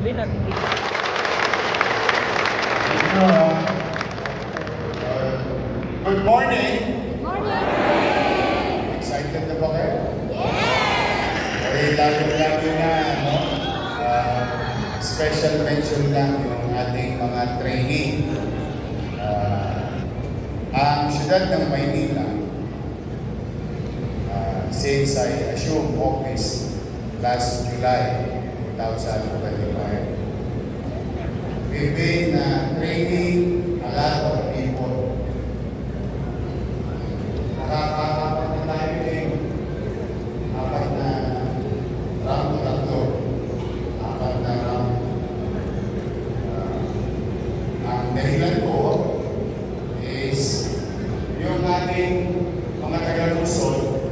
Hindi nakikita. Good morning! Morning! Excited na ba kayo? Lalo-lalo na, no? Special mention lang yung ating mga trainee. Ang siyudad ng Maynila, since I assumed office last July 2025, we've been training a lot of people. Nakakapat na tayo apat na round o tatlo. Apat na round. Ang dahilan ko is yung ating mga taga-Luzon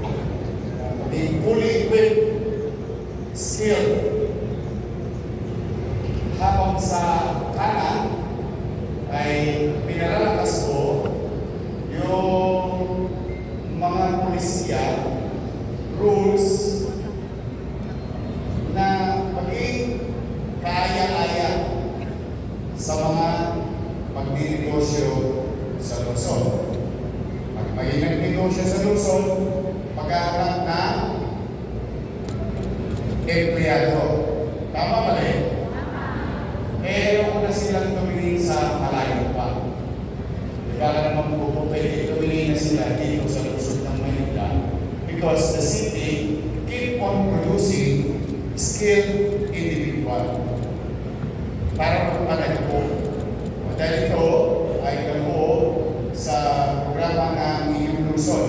being fully equipped, skilled. Habang sa kanan ay pinalalakas ko yung mga pulisya rules na maging kaaya-aya sa mga pagninegosyo sa Luzon. Pag may nagnegosyo sa Luzon, paghahanap na empleyado. Tama ba rin? Huwag na silang tumingin sa malayo pa. Para naman po pwede tumingin na sila dito sa Luzon ng Maynila because the city keep on producing skilled individual para magpanag po. Dahil ito ay gamo sa programa ng inyong Luzon.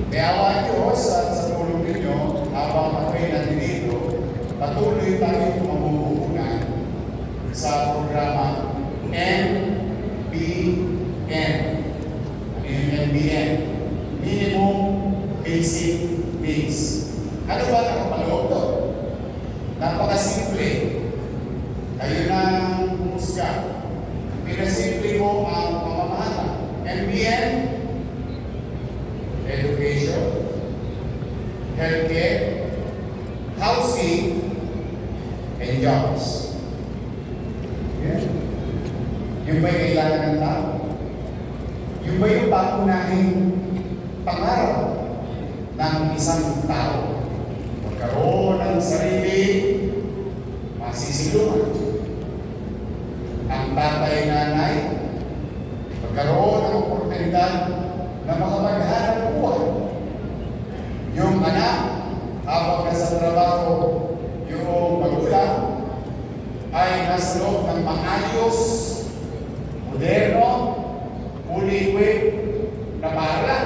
Kaya Diyos at sa tulong ninyo habang ako'y nandito, patuloy tayong mamumuhunan sa programa NBN. Ano yung NBN? Minimum Basic Needs. Ano ba nakapaloob to? Napakasimple. Kayo na humusga. Pinasimple mo ang pamamahala. NBN, education, healthcare, housing, and jobs. Yeah. Yung ba'y kailangan ng tao? Yung ba yung pangunahing pangarap ng isang tao? Magkaroon ng sarili, masisilungan. Ang tatay nanay, magkaroon ng oportunidad na makapaghanap buhay. Yung anak, habang nasa trabaho, yung magulang, ay nasa loob ng maayos, moderno, fully equipped na paaralan.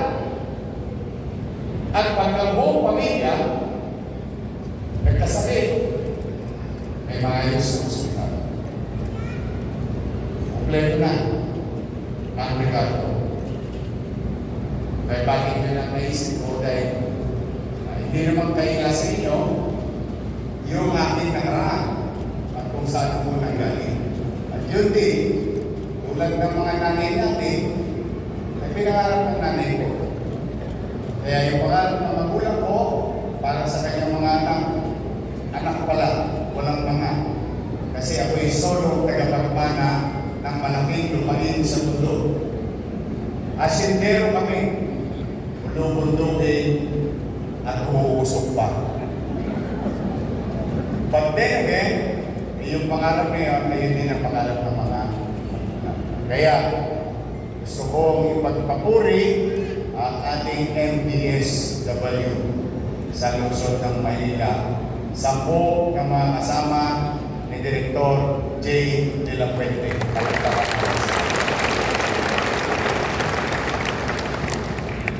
At pag ang buong pamilya nagkasakit, may maayos na ospital. Kompleto na ang regalo. Kaya bakit nyo lang naisip ko dahil hindi naman kayo sa inyo yung aking nakaraan at kung saan ko nanggaling. At yun din, tulad ng mga nanay natin, ay pinangarap ng nanay ko. Kaya yung pangarap ng magulang ko, para sa kanyang mga anak pala, walang mga. Kasi ako'y solo tagapagmana ng malaking lupain sa mundo. Asyendero kami, bulubundukin at uusok pa. But then again, yung pangarap na yun din ang pangarap ng mga. Kaya, gusto kong ipagpapuri ang ating MDSW sa Luzon ng Maynila. 10 na mga kasama ni Direktor J. De La Fuente.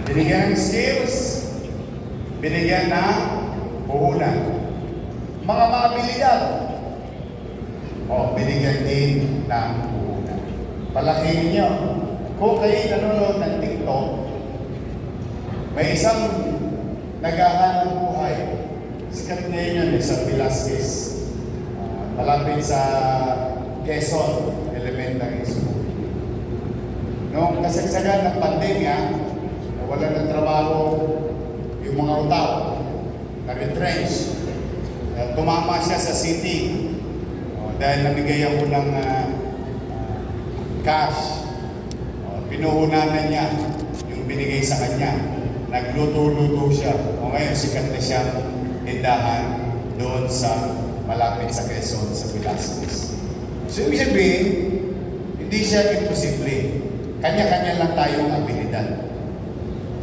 Binigyan ng skills, binigyan ng puhunan. Mga abilidad, binigyan din ng puhunan. Palakihin ninyo, kung kayo nanonood ng TikTok, may isang naghahanap buhay. Sikat ngayon sa Velasquez. Malapit sa Quezon Elementary School. Noong kasagsagan ng pandemya, wala ng trabaho yung mga tao, na-retrench. siya sa city. Dahil namigay ako ng cash. Pinuhunanan niya yung binigay sa kanya. Nagluto-luto siya. Ngayon, sikat na siya tindahan doon sa malapit sa Quezon, sa Velasquez. So, ibig sabihin, hindi siya imposible. Kanya-kanya lang tayong abilidad.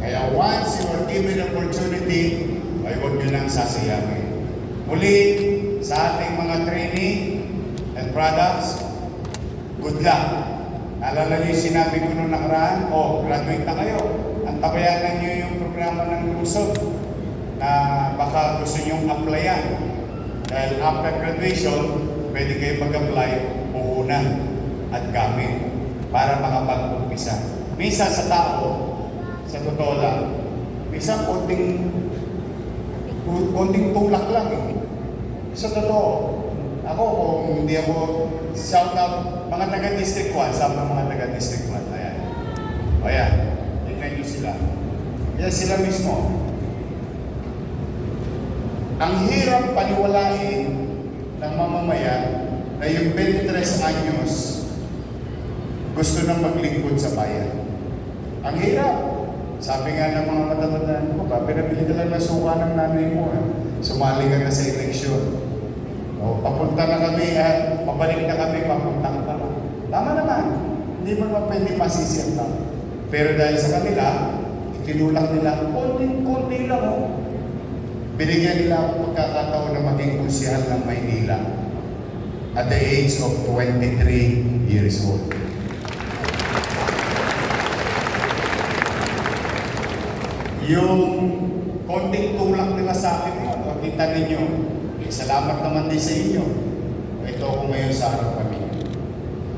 Kaya once you are given opportunity, ay huwag nyo nang sasayangin. Muli, sa ating mga training and products, good luck. Alala niyo yung sinabi ko nung nakaraan, graduate na kayo. Antabayanan niyo yung programa ng Lusog na baka gusto niyong applyan. Dahil after graduation, pwede kayo mag-apply, puhunan at gamit para makapag-umpisa. Minsan sa tao, sa totoo lang, minsan konting tulak lang eh. Sa totoo, ako kung hindi ako shout out mga taga-district 1, sama mga taga-district 1. Ayan, tingnan nyo sila. Yan sila mismo. Ang hirap paniwalain ng mamamayan na yung 23 anyos gusto nang maglingkod sa bayan. Ang hirap. Sabi nga ng mga matatandaan ko, pinabili ka lang ng suka ng nanay mo. Sumali ka na sa eleksyon. Papunta na kami, pabalik na kami, papunta ka pa. Tama naman. Hindi mo naman pwede masisiyang tao. Pero dahil sa kanila, itinulak nila, konti lang Binigyan nila ako pagkakataon na maging kusyahal ng Maynila at the age of 23 years old. Yung konting tulak nila sa akin yun, kita ninyo, salamat naman din sa inyo. Ito ako ngayon sa harapan ninyo.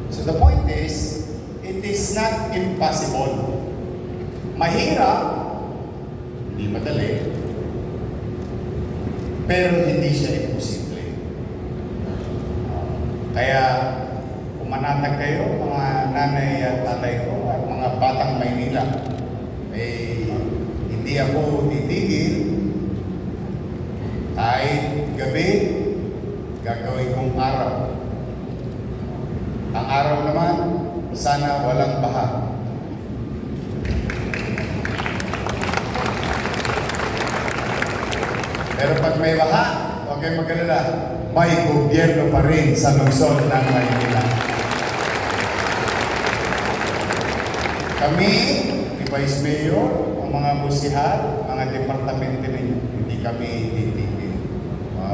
So the point is, it is not impossible. Mahirap, hindi madali, pero hindi siya imposible. Kaya, kumanatag kayo, mga nanay at tatay ko, at mga batang Maynila, hindi ako titigil. Kahit gabi, gagawin kong araw. Ang araw naman, sana walang baha. Pero pag may baha, huwag kayong mag-alala, may gobyerno pa rin sa lungsod ng Maynila. Kami, ni Vice Mayor, ang mga busihan, mga departamento ninyo, hindi kami titigil.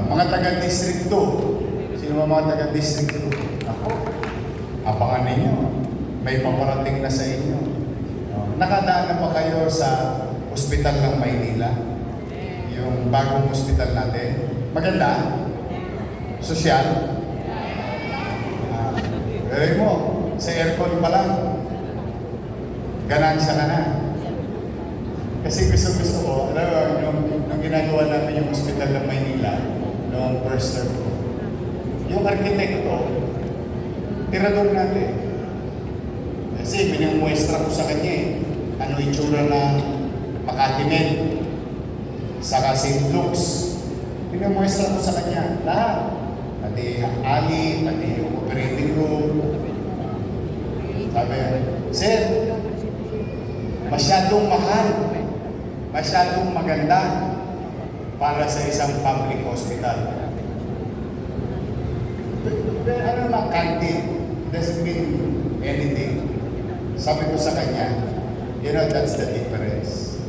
Mga taga-district 2, sino mga taga-district 2? Ako, abangan ninyo, may paparating na sa inyo. Nakadaan na ba kayo sa ospital ng Maynila? Yung bagong hospital natin. Maganda? Sosyal? Pero mo, sa aircon pa lang, ganansya ka na. Kasi gusto ko, alam mo, nung ginagawa namin yung hospital ng Maynila, noong first term ko, yung arkitekto, tirador natin. Kasi minumuestra ko sa kanya ano itsura ng Makati Med, saka St. Luke's. Pinamuestra ko sa kanya, lahat. Pati ali, pati yung operating room. Sabi, Sir, masyadong mahal, masyadong maganda para sa isang public hospital. Ano naman, kantin, doesn't mean anything. Sabi ko sa kanya, you know, that's the difference.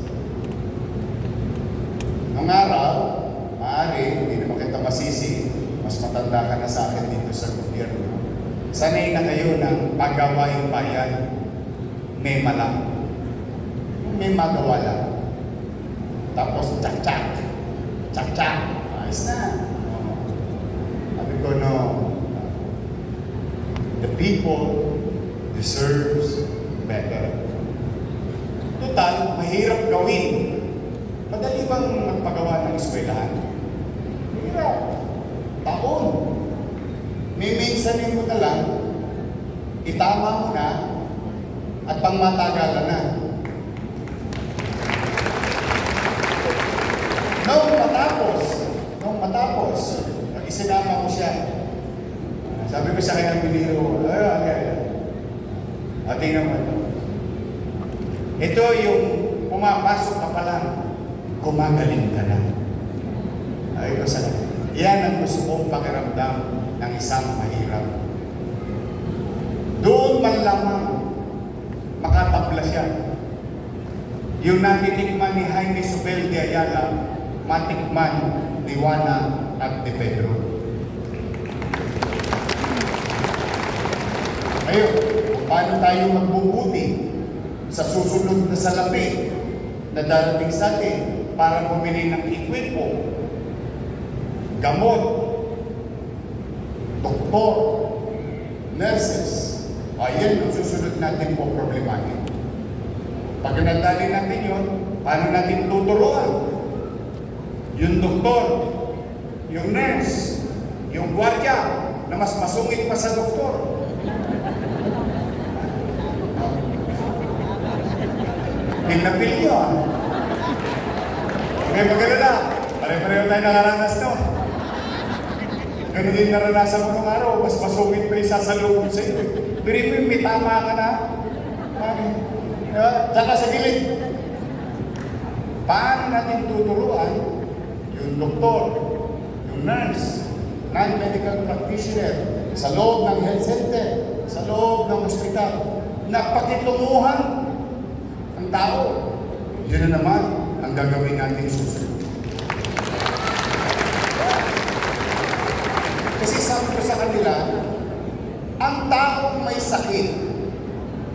Nung araw, maaari, hindi naman kita masisi, mas matanda ka na sa akin dito sa gobyerno. Sanay na kayo ng paggawaing bayan, mema lang. May magawa lang. Tapos, tsak-tsak. Tsak-tsak. Ayos na. Sabi ko, no, the people deserves better. Total, mahirap gawin. Madali bang magpagawa ng eskwelahan? Hirap. Taon. Miminsanin mo na lang, itama mo na, at pangmatagalan na. Nung matapos, isinama ko siya. Sabi ko sa kanya, biniro, tingnan mo ito. Ito yung pumapasok ka pa lang, kumagaling ka na. Ay ko sa yan ang gusto kong pakiramdam ng isang mahirap. Doon man lamang makatabla siya. Yung natitikman ni Jaime Zubel de Ayala, matikman ni Juana at ni Pedro. Ngayon, paano tayo magbubuti sa susunod na salapi na darating sa atin para bumili ng equipo, gamot, doktor, nurses? Ayan ang susunod natin po problemahin. Pag nadali natin yun, paano natin tuturuan? Yung doktor, yung nurse, yung gwardiya, na mas masungit pa sa doktor. Pinapil nyo, ah. Okay, mag-alala. Pare-pareho tayo nakaranas to. Ganun din naranasan mo nung araw, mas masungit pa yung sasalubog sa iyo. Pero yung may tama ka na. Tsaka sa gilid. Paano natin tuturuan yung doktor, yung nurse, non-medical practitioner, sa loob ng health center, sa loob ng ospital, na pakitunguhan ang tao? Yun na naman ang gagawin natin susunod. Kasi sabi ko sa kanila, ang taong may sakit,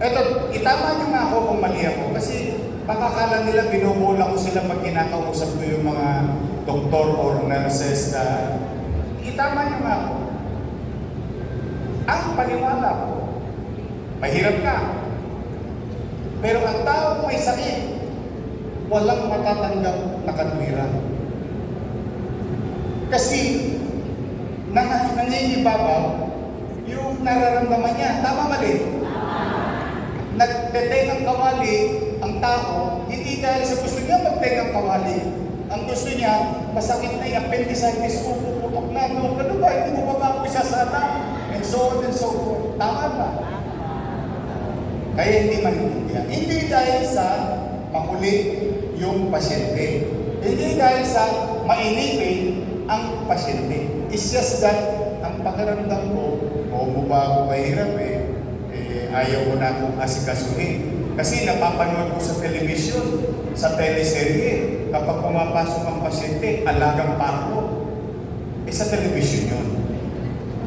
eto, itama nyo nga ako kung mali ako, kasi makakala nila binubola ko sila pag kinakausap ko yung mga doktor or nurses na itama nyo nga ako. Ang paniwala ko, mahirap ka. Pero ang taong may sakit, walang matatanggap na katwiran. Kasi nangingibabaw yung nararamdaman niya. Tama mali? Nagtetengang kawali ang tao, hindi dahil sa gusto niya magtengang kawali. Ang gusto niya, masakit na yung appendicitis ko, puputok na, no, ano ba, hindi mo ba ako isasama? And so on and so forth. Tama ba? Kaya hindi maintindihan. Hindi dahil sa makulit yung pasyente. Hindi dahil sa mainipin ang pasyente. It's just that ang pakiramdam ko, mo ba ako mahirap ayaw ko na akong asikasuhin. Kasi napapanood ko sa television, sa teleserye, kapag pumapasok ang pasyente, alagang parko. Sa television yun.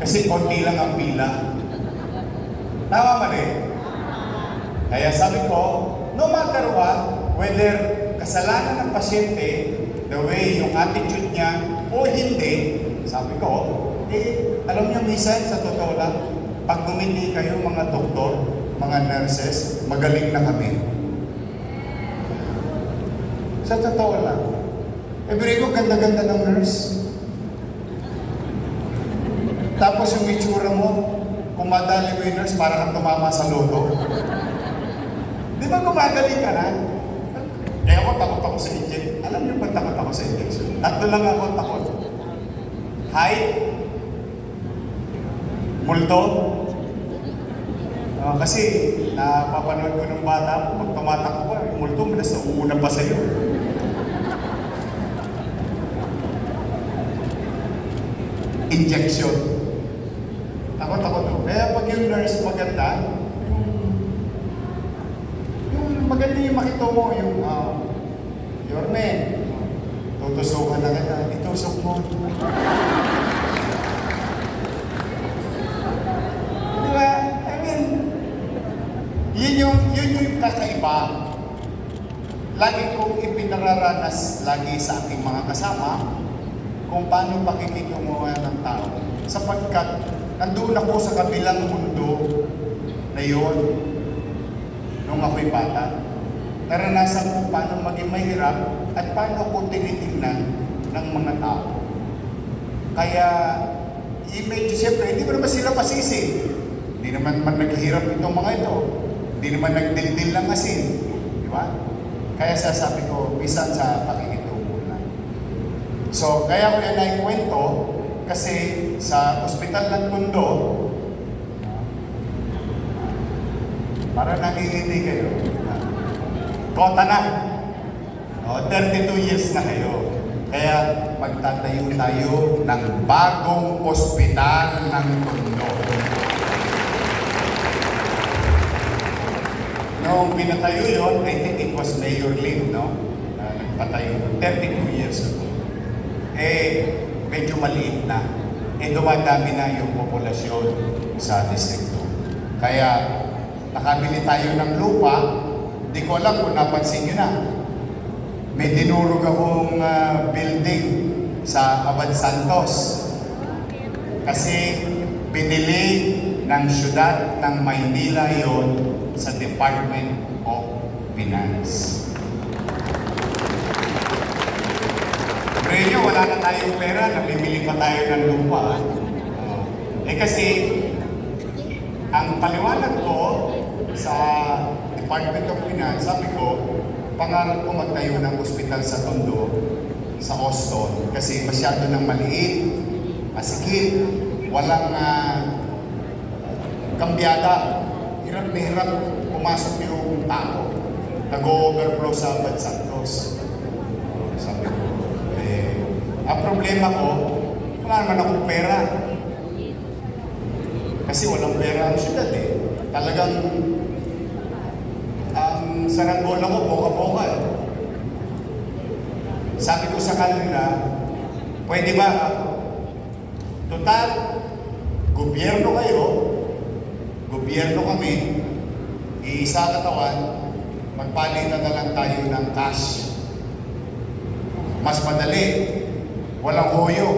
Kasi konti lang ang pila. Tama mali? Kaya sabi ko, no matter what, whether kasalanan ng pasyente, the way yung attitude niya, o hindi, sabi ko, alam niyo minsan, sa totoo lang, pag gumiti kayo mga doktor, mga nurses, magaling na kami. Sa totoo lang. Ko, ganda-ganda ng nurse. Tapos yung itsura mo, kung madali mo yung nurse, para kang tumama sa loto. Di ba gumagaling ka na? Kaya ako takot ako sa injection. Alam niyo ba takot ako sa injection? Tatlo lang ako takot. Height, multo. Kasi napapanood ko ng bata, pag tumatakbo ka, yung multo, malas na uuna pa sa'yo. Injection. Takot ako to. Kaya pag yung nurse maganda, yung maganda yung makita mo, yung your man, tutusukan na kita, itusok mo. Yun yung kakaiba. Lagi kong ipinararanas lagi sa aking mga kasama kung paano pakikitunguhan ng tao. Sapagkat nandoon ako sa kabilang mundo na yun nung ako'y bata. Naranasan ko paano maging mahirap at paano ko tinitingnan ng mga tao. Kaya, medyo siyempre, hindi mo naman sila pasisi. Hindi naman naghihirap itong mga ito. Hindi naman nagdildil ng asin. Di ba? Kaya sasabi ko, bisan sa pakikitungo na. So, kaya ko yan naikwento Kasi sa ospital ng Tondo, para nangingiti kayo. Kota na. 32 years na kayo. Kaya magtatayo tayo ng bagong ospital ng Tondo. Noong pinatayo yun, I think it was Mayor Lim, no? Nagpatayo 32 years ago. Medyo maliit na. Dumadami na yung populasyon sa distrito. Kaya, nakabili tayo ng lupa, di ko alam kung napansin nyo na. May dinurog akong building sa Abad Santos. Kasi binili ng syudad ng Maynila yon sa Department of Finance. Pero nyo, wala na tayong pera, nabibili pa tayo ng lupa. Kasi, ang paliwanag ko sa Department of Finance, sabi ko, pangarap ko magtayo ng ospital sa Tondo, sa Austin, kasi masyado nang maliit, masikip, walang kambyada, hirap na hirap pumasok yung tao, nag-overflow sa Abad Santos. Sabi ko, ang problema ko, wala naman akong pera. Kasi walang pera ang syudad Talagang ang saranggola ko, boka-boka Sabi ko sa kanila, pwede ba? Total, gobyerno kayo, gobyerno kami, iisa katawan, magpalitan na lang tayo ng cash. Mas madali, walang hoyo.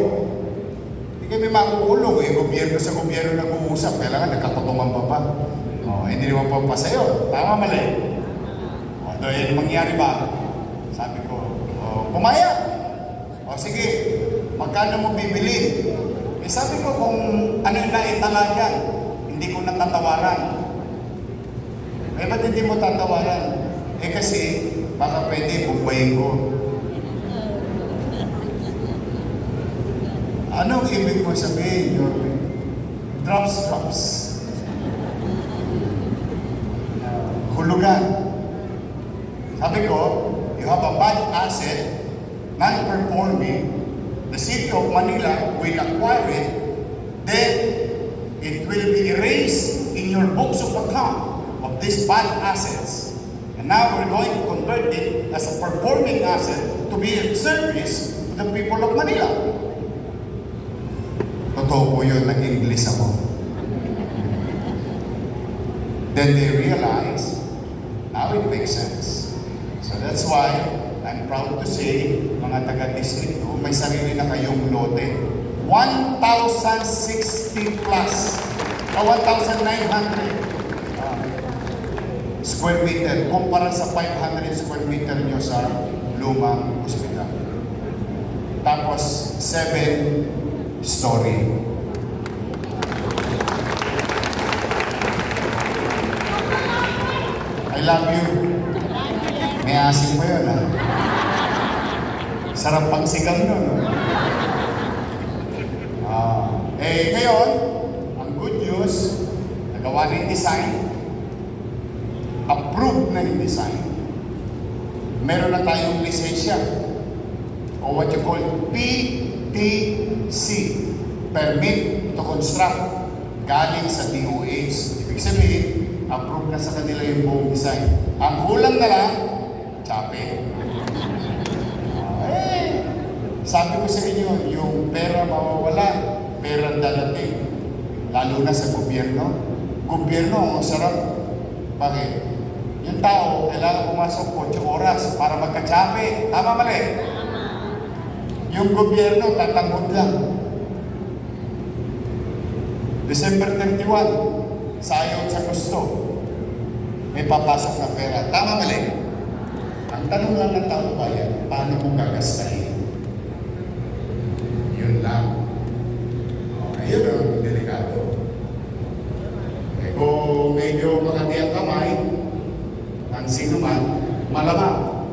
Hindi kami makukulong gobyerno sa gobyerno nag-uusap, kailangan nagkatutungan pa ba? Hindi naman pa pasayo. Tama mali. Dahil mangyari ba? Sabi ko, pumayag. Sige, magkano mo bibili? Sabi ko kung ano yung naitala dyan, hindi ko natatawaran. Ba't hindi mo tatawaran? Kasi baka pwede bubuhayin ko. Anong ibig mo sabihin? Drops. Hulugan. Sabi ko, you have a bad asset, non-performing, the City of Manila will acquire it, then it will be erased in your books of account of these bad assets. And now we're going to convert it as a performing asset to be of service to the people of Manila. Totoo po yun, nag-English ako. Then they realize, now it makes sense. So that's why, I'm proud to say, mga taga-distrito, may sarili na kayong lote. 1,060 plus, 1,900 square meter, kumpara sa 500 square meter nyo sa lumang ospital. Tapos, 7-story. I love you. May asin mo yun, Sarap pang sigang nun, ngayon, ang good news, nagawa na yung design, approved na yung design, meron na tayong lisensya, o what you call PTC, Permit to Construct, galing sa DOH. Ibig sabihin, approved na sa kanila yung buong design. Ang kulang na lang, tsape. Sabi ko sa inyo, yung pera mawawala, pera dadating. Lalo na sa gobyerno. Gobyerno, ang sarap. Bakit? Yung tao, kailangan pumasok 8 oras para magkatsape. Tama mali? Yung gobyerno, tatanggod lang. December 31, sayon sa gusto. May papasok na pera. Tama mali? Ang tanong lang ng tao bayan, paano mo gagastahin? Yun lang. Ayun ang delikado. Kung medyo makati ang kamay, ang sino man, malamang.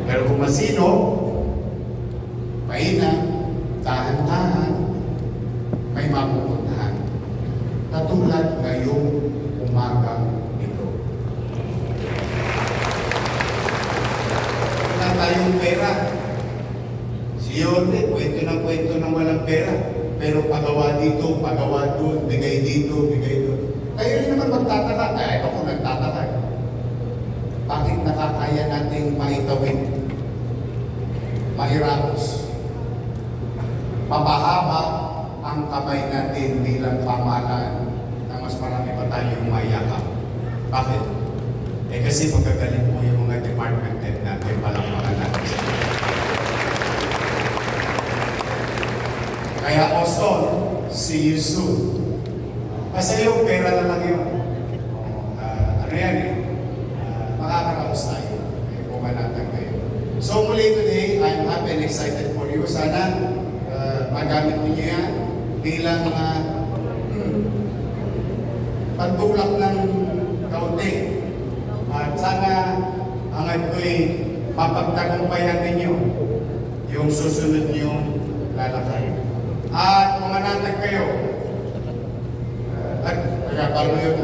Pero kung masino, katulad ngayong umagang ito. Wala tayong pera. Si Yorme, kwento ng walang pera. Pero pagawa dito, pagawa doon, bigay dito, bigay doon. Kayo rin naman magtataka. Ito ko nagtataka. Bakit nakakaya nating maitawid? Mahirapos. Mapahaba ang kamay natin bilang pamahalaan na mas marami pa tayong mayakap. Bakit? Kasi magagaling po yung mga department head natin, palakpakan natin sila. Kaya Austin, see you soon. Kasi yung pera na lang yun. Ano yan eh? Makakaraos tayo. Pumanatang kayo. So muli today, I'm happy and excited for you. Sana magamit niyo yan bilang pagtulak ng kaunti. At sana hangad ko'y mapagtagumpayan ninyo yung susunod niyong lalakay. At pumanatag kayo. At nagkapalo yun,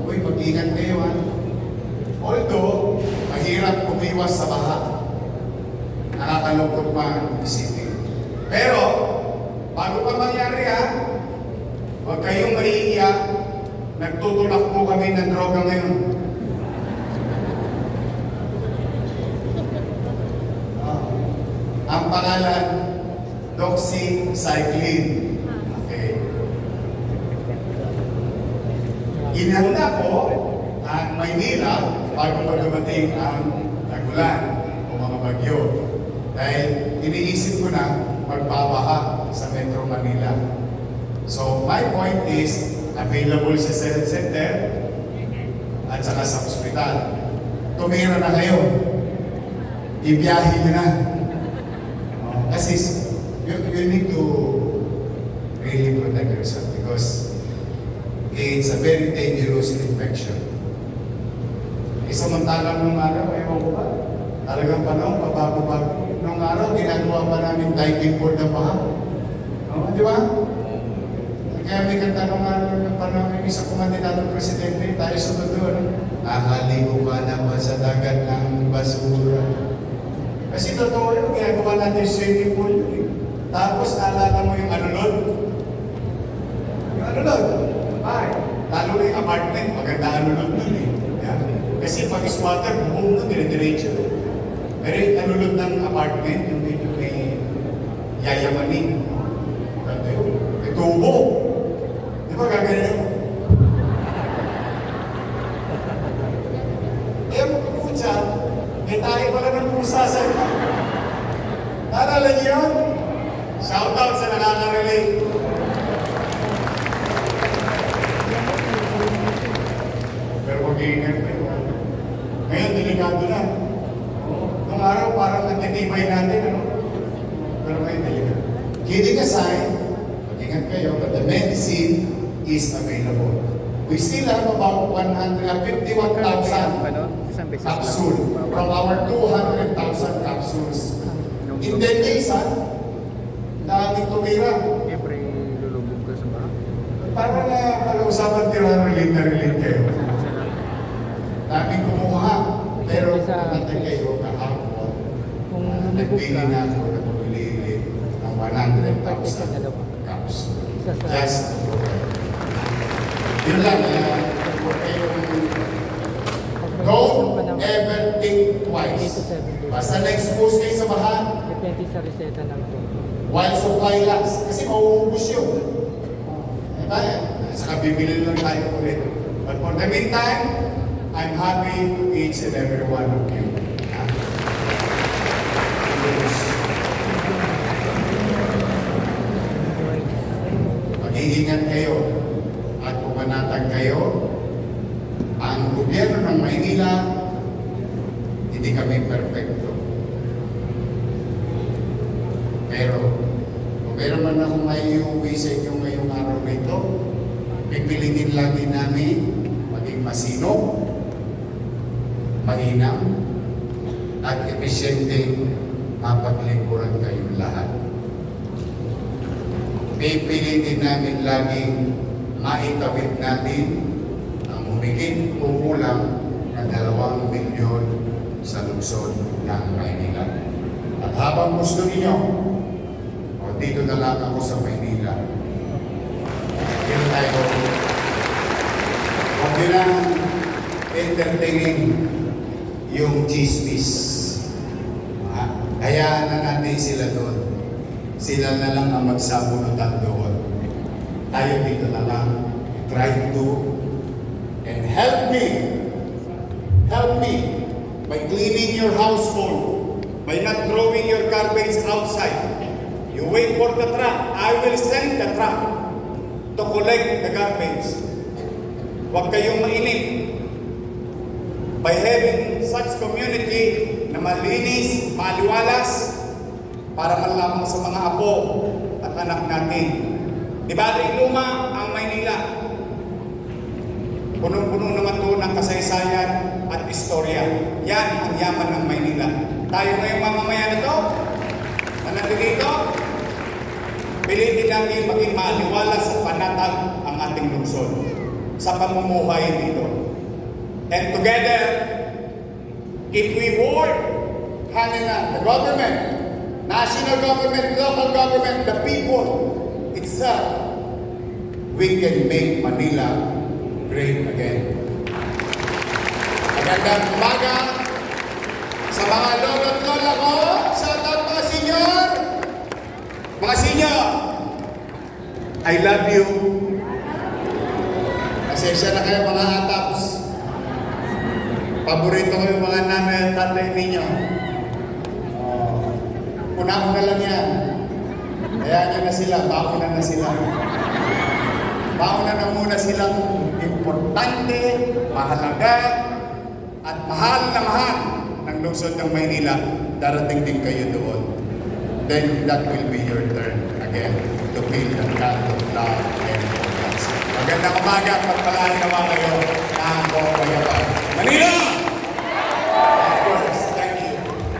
uy, mag-ingat kayo ha. Although, mahirap umiwas sa baha. Nakakalungkot pa isipin. Pero, bago pa mangyari ha, huwag kayong maiiyak. Nagtutulak po kami ng droga ngayon. Ang pangalan, doxycycline. Okay. Inihanda po ang Maynila bago pa dumating ang tagulan o mga bagyo. Dahil iniisip ko na magbabaha sa Metro Manila. So my point is, available sa Cell Center at saka sa ospital. Tumira na kayo. Ibiyahe nyo na. Kasi you need to really protect yourself because it's a very dangerous infection. Samantalang nung araw, ewan ko ba, talagang panahon, pabago-bago. Nung araw, ginagawa pa namin diving board ng baha. Di ba? Kaya may kanta nung araw ng panahon, yung isang kumandidatong presidente, tayo sunod doon. Nakaligo ka na ba sa dagat ng basura? Kasi totoo yun, ginagawa natin yung swimming pool yun eh. Tapos, alala mo yung alulod? Yung alulod? Ay, lalo na yung apartment, maganda alulod dun eh. Yeah. Kasi pag squatter, buong na, dire-diretso. Pero yung alulod ng apartment, yung medyo may yayamanin. Maganda yun. May tubo. Di ba gagawin yun? Eh, magpupunsa, may tayo pala ng pusa sa ito. Naalala niyo yun? Shoutout sa nakaka-relate. Pero mag-iingat kayo. Ngayon, delikado na. Nung araw, parang natitibay natin, ano? Pero ngayon, delikado. Kidding aside, mag-ingat kayo, but the medicine is available. We still have about 151,000 capsule from our 200,000 capsules. In 10 days, ha? Daming tumira. Siyempre, lulubog ka sa baha. Para na pag-usapan relate kayo. Daming kumuha. Pero natin kayo kahapon. Kung lumubog Nagpili ka, na ako na pumili ng 100,000 capsule. Just yun lang. Don't ever think twice. Basta na-expose kayo sa baha, depende sa reseta ng doktor. while supply lasts. Kasi mauubos yun. Diba? Saka bibili lang tayo ulit. But for the meantime, I'm happy to each and every one of you. Mag-iingat kayo at pumanatag kayo. Ang gobyerno ng Maynila, hindi kami perfecto. Pero, kung meron man akong maiuwi sa inyo ngayong araw na ito, pipilitin lagi namin maging masinop, mainam, at epesyente mapaglingkuran kayong lahat. Pipilitin namin laging maitawid natin ang humigit o kulang na 2 milyon sa lungsod ng Maynila. At habang gusto niyo, o dito na lang ako sa Maynila, dito tayo, huwag nyo lang entertainin yung chismis. Hayaan na natin sila doon. Sila na lang ang magsabunutan doon. Tayo dito na lang. Try to and help me by cleaning your household, by not throwing your garbage outside. You wait for the truck. I will send the truck to collect the garbage. Huwag kayong mainip. By having such community na malinis, maliwalas, para malaman sa mga apo at anak natin. Di ba luma ang Maynila? Punong-puno naman to ng kasaysayan at istorya. Yan ang yaman ng Maynila. Tayo ngayong mamamayan na to, na nandito, pilitin natin maging maliwalas at panatag ang ating lungsod sa pamumuhay dito. And together, if we work hand in hand, the government, national government, local government, the people itself, we can make Manila great again. Magandang umaga sa mga lolo at lola ko, shout out mga senior! Mga senior, I love you. Pasensya na kayo mga ataps. Paborito ko yung mga nanay at tatay ninyo. Una-una lang yan. Kaya nyo na sila, bauna na sila. Bauna na muna silang importante, mahalaga, at mahal na mahal ng lungsod ng Maynila. Darating din kayo doon. Then that will be your turn again to feel the kind of love and focus. Magandang umaga, pagpalain